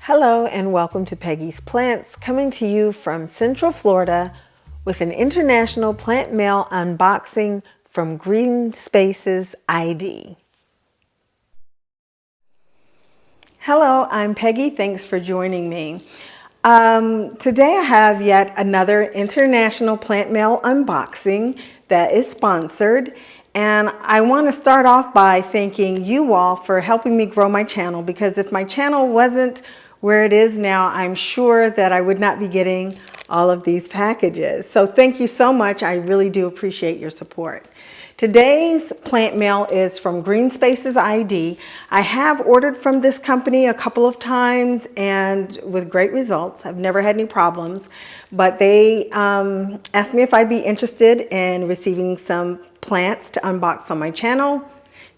Hello and welcome to Peggy's Plants, coming to you from Central Florida with an international plant mail unboxing from Greenspaces.id. Hello, I'm Peggy. Thanks for joining me. Today I have yet another international plant mail unboxing that is sponsored. And I want to start off by thanking you all for helping me grow my channel, because if my channel wasn't where it is now, I'm sure that I would not be getting all of these packages. So thank you so much. I really do appreciate your support. Today's plant mail is from Greenspaces.id. I have ordered from this company a couple of times and with great results. I've never had any problems, but they asked me if I'd be interested in receiving some plants to unbox on my channel.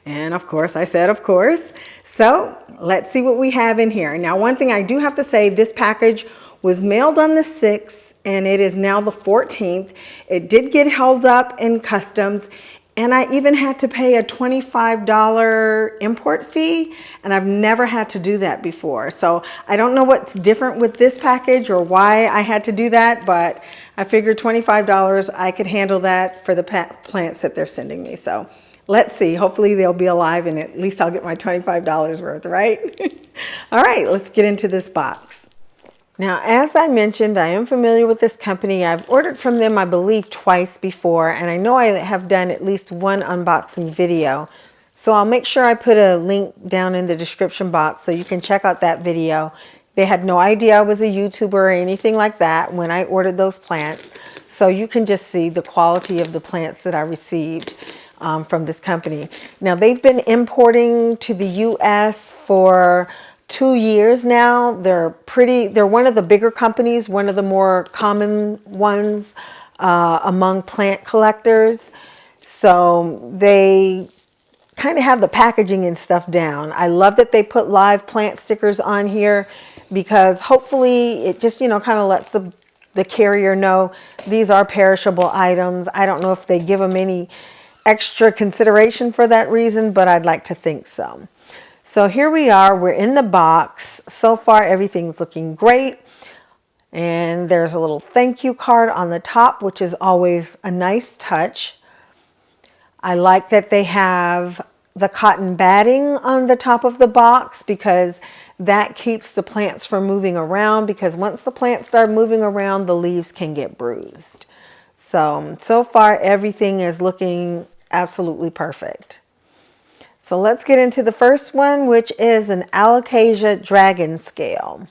And of course, I said, of course. So let's see what we have in here. Now, one thing I do have to say, this package was mailed on the 6th and it is now the 14th. It did get held up in customs, and I even had to pay a $25 import fee, and I've never had to do that before. So I don't know what's different with this package or why I had to do that, but I figured $25, I could handle that for the plants that they're sending me. So let's see, hopefully they'll be alive and at least I'll get my $25 worth, right? All right, let's get into this box. Now, as I mentioned, I am familiar with this company. I've ordered from them, I believe, twice before, and I know I have done at least one unboxing video. So I'll make sure I put a link down in the description box so you can check out that video. They had no idea I was a YouTuber or anything like that when I ordered those plants. So you can just see the quality of the plants that I received from this company. Now, they've been importing to the US for 2 years now. They're one of the bigger companies, one of the more common ones among plant collectors. So they kind of have the packaging and stuff down. I love that they put live plant stickers on here, because hopefully it just, kind of lets the carrier know these are perishable items. I don't know if they give them any extra consideration for that reason, but I'd like to think so. So here we are, we're in the box. So far, everything's looking great. And there's a little thank you card on the top, which is always a nice touch. I like that they have the cotton batting on the top of the box, because that keeps the plants from moving around, because once the plants start moving around, the leaves can get bruised. So far, everything is looking absolutely perfect. So let's get into the first one, which is an Alocasia Dragonscale.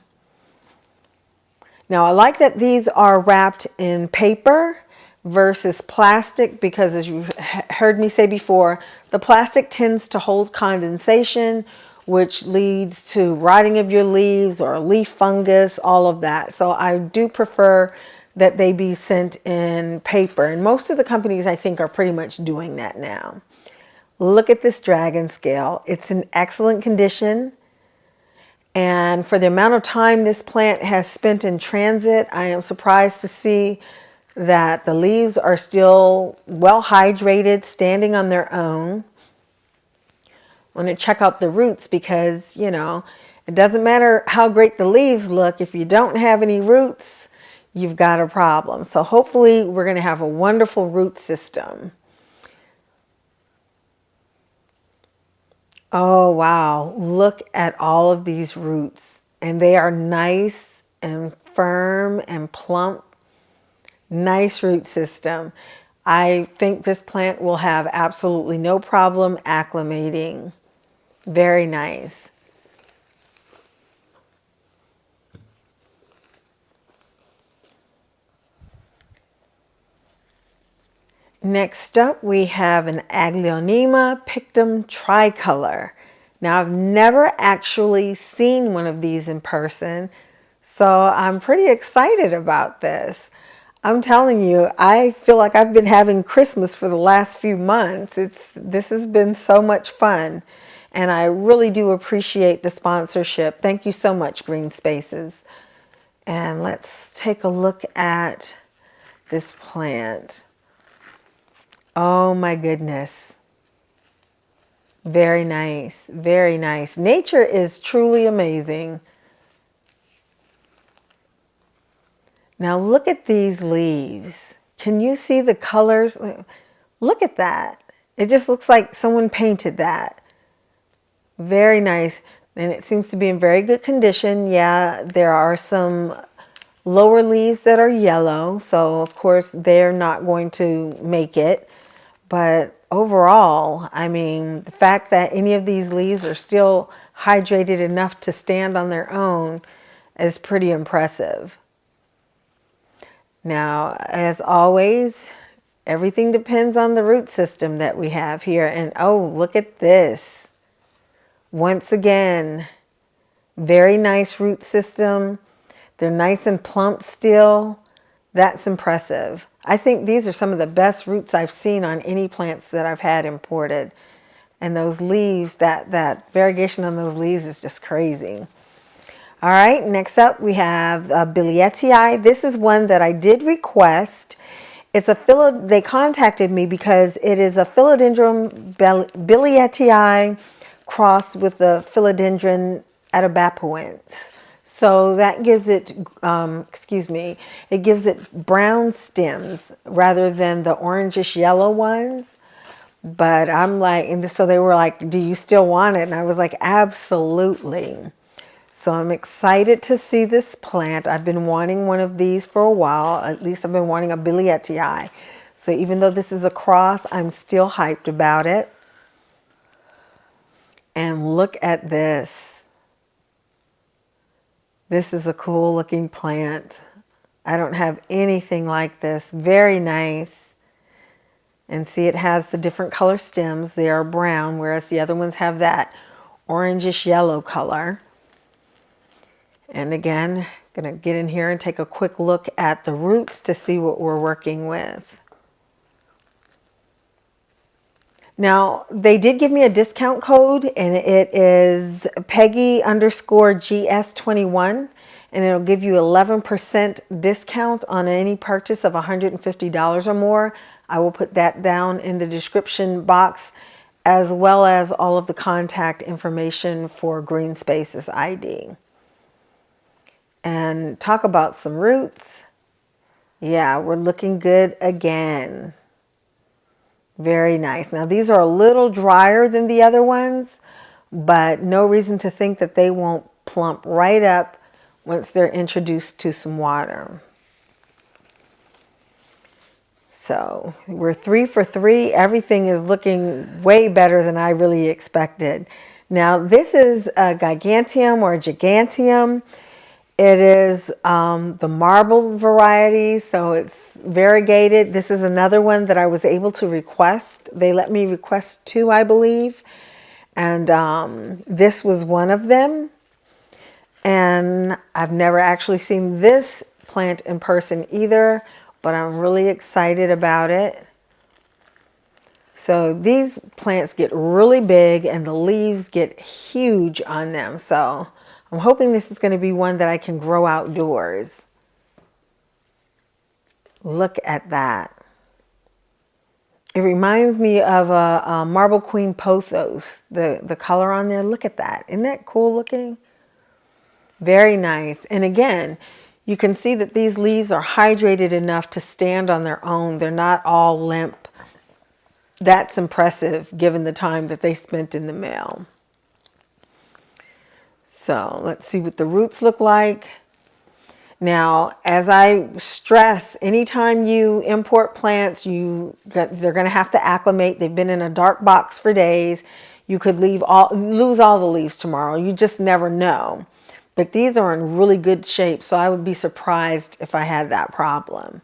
Now, I like that these are wrapped in paper versus plastic, because as you've heard me say before, the plastic tends to hold condensation, which leads to rotting of your leaves or leaf fungus, all of that. So I do prefer that they be sent in paper. And most of the companies, I think, are pretty much doing that now. Look at this Dragonscale. It's in excellent condition. And for the amount of time this plant has spent in transit, I am surprised to see that the leaves are still well hydrated, standing on their own. I want to check out the roots, because, it doesn't matter how great the leaves look. If you don't have any roots, you've got a problem. So hopefully we're going to have a wonderful root system. Oh, wow. Look at all of these roots. And they are nice and firm and plump. Nice root system. I think this plant will have absolutely no problem acclimating. Very nice. Next up, we have an Aglaonema Pictum Tricolor. Now, I've never actually seen one of these in person, so I'm pretty excited about this. I'm telling you, I feel like I've been having Christmas for the last few months. This has been so much fun, and I really do appreciate the sponsorship. Thank you so much, Green Spaces. And let's take a look at this plant. Oh my goodness. Very nice. Very nice. Nature is truly amazing. Now look at these leaves. Can you see the colors? Look at that. It just looks like someone painted that. Very nice. And it seems to be in very good condition. Yeah, there are some lower leaves that are yellow, so of course they're not going to make it. But overall, I mean, the fact that any of these leaves are still hydrated enough to stand on their own is pretty impressive. Now, as always, everything depends on the root system that we have here. And oh, look at this. Once again, very nice root system. They're nice and plump still. That's impressive. I think these are some of the best roots I've seen on any plants that I've had imported. And those leaves, that variegation on those leaves is just crazy. All right, next up we have biliati. This is one that I did request. It's a they contacted me because it is a Philodendron biliati crossed with the Philodendron atabapuense. So that gives it, it gives it brown stems rather than the orangish yellow ones. But I'm like, and so they were like, do you still want it? And I was like, absolutely. So I'm excited to see this plant. I've been wanting one of these for a while. At least I've been wanting a biliati. So even though this is a cross, I'm still hyped about it. And look at this. This is a cool looking plant. I don't have anything like this. Very nice. And see, it has the different color stems. They are brown, whereas the other ones have that orangish yellow color. And again, going to get in here and take a quick look at the roots to see what we're working with. Now, they did give me a discount code, and it is Peggy_GS21, and it'll give you 11% discount on any purchase of $150 or more. I will put that down in the description box, as well as all of the contact information for Greenspaces.id. And talk about some roots. Yeah, we're looking good again. Very nice. Now these are a little drier than the other ones, but no reason to think that they won't plump right up once they're introduced to some water. So we're 3 for 3. Everything is looking way better than I really expected. Now this is a Gigantum or a Gigantium. It is the marble variety, so it's variegated. This is another one that I was able to request. They let me request 2, I believe. And this was one of them. And I've never actually seen this plant in person either, but I'm really excited about it. So these plants get really big and the leaves get huge on them. So I'm hoping this is going to be one that I can grow outdoors. Look at that. It reminds me of a Marble Queen Pothos, the color on there. Look at that. Isn't that cool looking? Very nice. And again, you can see that these leaves are hydrated enough to stand on their own. They're not all limp. That's impressive given the time that they spent in the mail. So let's see what the roots look like. Now, as I stress, anytime you import plants, they're going to have to acclimate. They've been in a dark box for days. You could lose all the leaves tomorrow. You just never know. But these are in really good shape, so I would be surprised if I had that problem.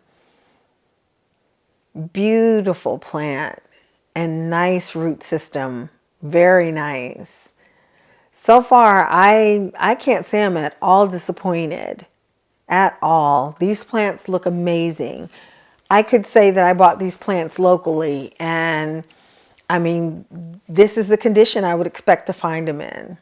Beautiful plant and nice root system. Very nice. So far, I can't say I'm at all disappointed. At all. These plants look amazing. I could say that I bought these plants locally, and I mean, this is the condition I would expect to find them in.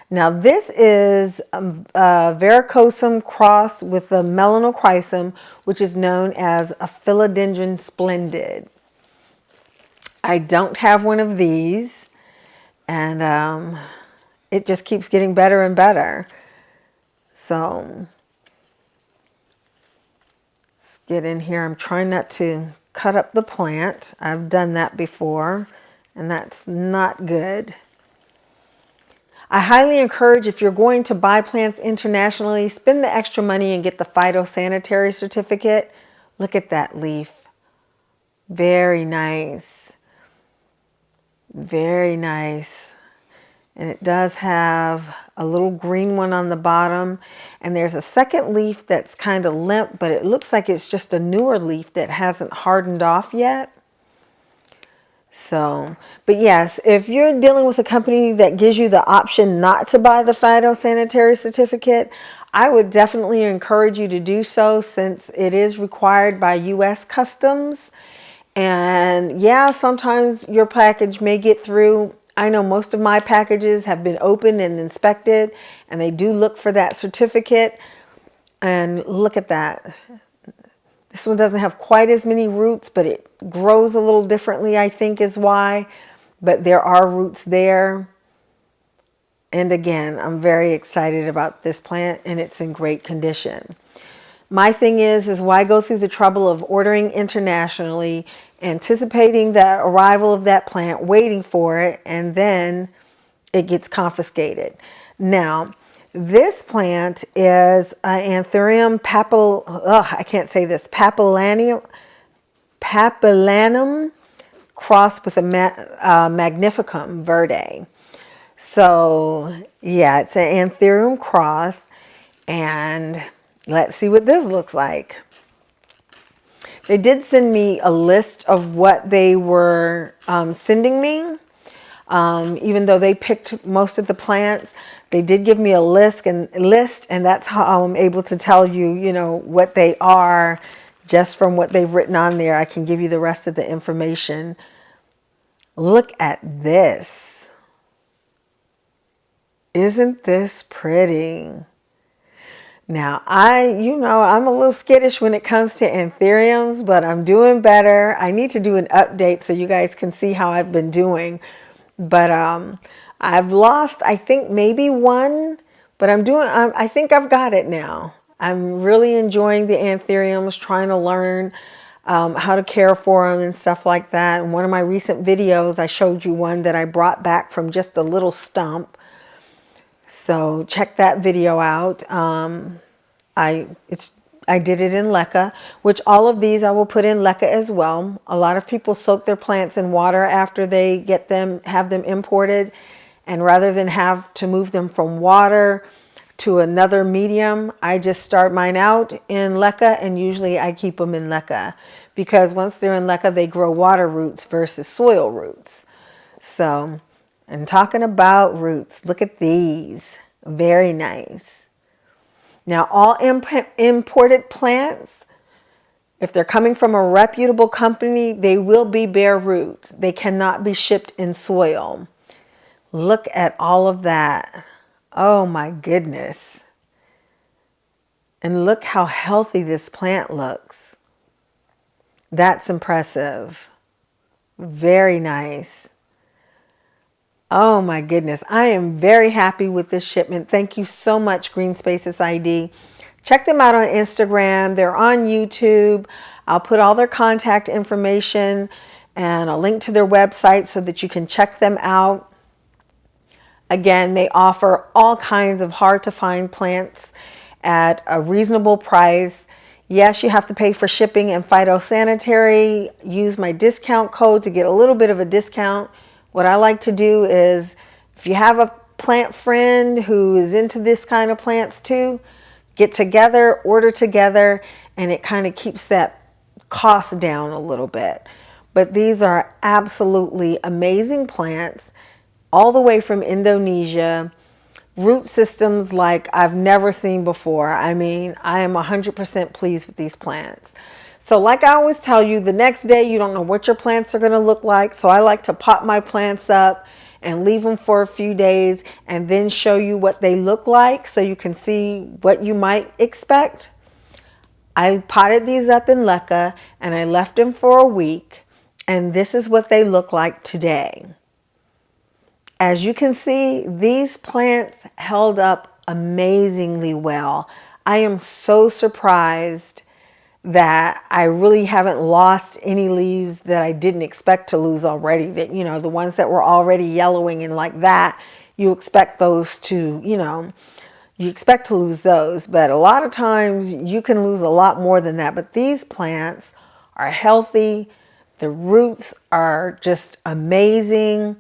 Now this is a Varicosum cross with the Melanochrysum, which is known as a Philodendron splendid. I don't have one of these, and it just keeps getting better and better. So get in here. I'm trying not to cut up the plant. I've done that before, and that's not good. I highly encourage, if you're going to buy plants internationally, spend the extra money and get the phytosanitary certificate. Look at that leaf. Very nice. Very nice. And it does have a little green one on the bottom. And there's a second leaf that's kind of limp, but it looks like it's just a newer leaf that hasn't hardened off yet. So, but yes, if you're dealing with a company that gives you the option not to buy the phytosanitary certificate, I would definitely encourage you to do so, since it is required by U.S. Customs. And yeah, sometimes your package may get through. I know most of my packages have been opened and inspected, and they do look for that certificate. And look at that. This one doesn't have quite as many roots, but it grows a little differently, I think is why. But there are roots there. And again, I'm very excited about this plant, and it's in great condition. My thing is why go through the trouble of ordering internationally, anticipating the arrival of that plant, waiting for it, and then it gets confiscated. Now, this plant is Anthurium Papillanum crossed with a Magnificum verde. So yeah, it's an Anthurium cross, and let's see what this looks like. They did send me a list of what they were sending me. Even though they picked most of the plants, they did give me a list, and that's how I'm able to tell you, what they are just from what they've written on there. I can give you the rest of the information. Look at this. Isn't this pretty? Now, I'm a little skittish when it comes to anthuriums, but I'm doing better. I need to do an update so you guys can see how I've been doing. But I've lost, I think, maybe one, but I think I've got it now. I'm really enjoying the anthuriums, trying to learn how to care for them and stuff like that. In one of my recent videos, I showed you one that I brought back from just a little stump. So check that video out. I did it in leca, which all of these I will put in leca as well. A lot of people soak their plants in water after they have them imported. And rather than have to move them from water to another medium, I just start mine out in leca, and usually I keep them in leca, because once they're in leca, they grow water roots versus soil roots. So, and talking about roots, look at these. Very nice. Now, all imported plants, if they're coming from a reputable company, they will be bare root. They cannot be shipped in soil. Look at all of that. Oh my goodness. And look how healthy this plant looks. That's impressive. Very nice. Oh my goodness. I am very happy with this shipment. Thank you so much, Greenspaces.id. Check them out on Instagram. They're on YouTube. I'll put all their contact information and a link to their website so that you can check them out. Again, they offer all kinds of hard to find plants at a reasonable price. Yes, you have to pay for shipping and phytosanitary. Use my discount code to get a little bit of a discount. What I like to do is, if you have a plant friend who is into this kind of plants too, get together, order together, and it kind of keeps that cost down a little bit. But these are absolutely amazing plants, all the way from Indonesia. Root systems like I've never seen before. I mean, I am 100% pleased with these plants. So like I always tell you, the next day you don't know what your plants are going to look like. So I like to pot my plants up and leave them for a few days and then show you what they look like so you can see what you might expect. I potted these up in leca and I left them for a week, and this is what they look like today. As you can see, these plants held up amazingly well. I am so surprised that I really haven't lost any leaves that I didn't expect to lose already. That, you know, the ones that were already yellowing and like that, you expect those to, you know, you expect to lose those. But a lot of times you can lose a lot more than that. But these plants are healthy. The roots are just amazing.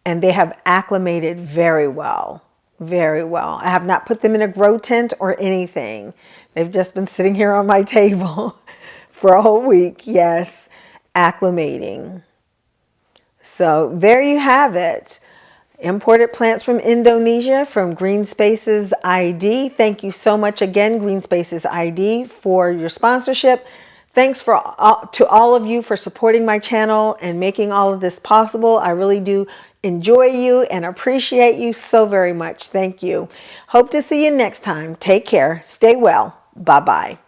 And they have acclimated very well. Very well. I have not put them in a grow tent or anything. They've just been sitting here on my table for a whole week. Yes, acclimating. So there you have it. Imported plants from Indonesia from Greenspaces.id. Thank you so much again, Greenspaces.id, for your sponsorship. Thanks to all of you for supporting my channel and making all of this possible. I really do enjoy you and appreciate you so very much. Thank you. Hope to see you next time. Take care. Stay well. Bye-bye.